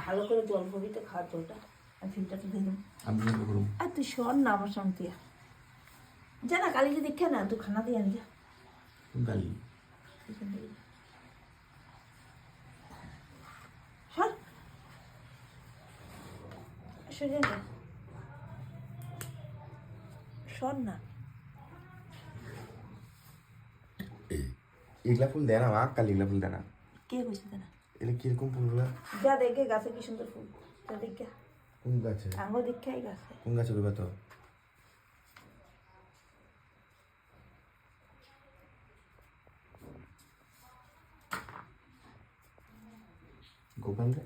ভালো করে জল ভরিতে খাওয়ার জলটা আর ফিল্টারটা দিয়ে দেবো আর তুই শোন না আমার সঙ্গে তুই যা না কালী যদি দেখে না তুই খানা দিয়ে আন যা কালি সর সরে যা শোন না এগুলা ফুল দেয় না মা কালি এগুলা ফুল দেয় না কে কইছে না এগুলো কিরকম ফুলগুলা যা দেখে গাছে কি সুন্দর ফুল যা দেখে কোন গাছে আঙ্গো দেখে গাছে কোন গাছে রইবা তো গোপাল রে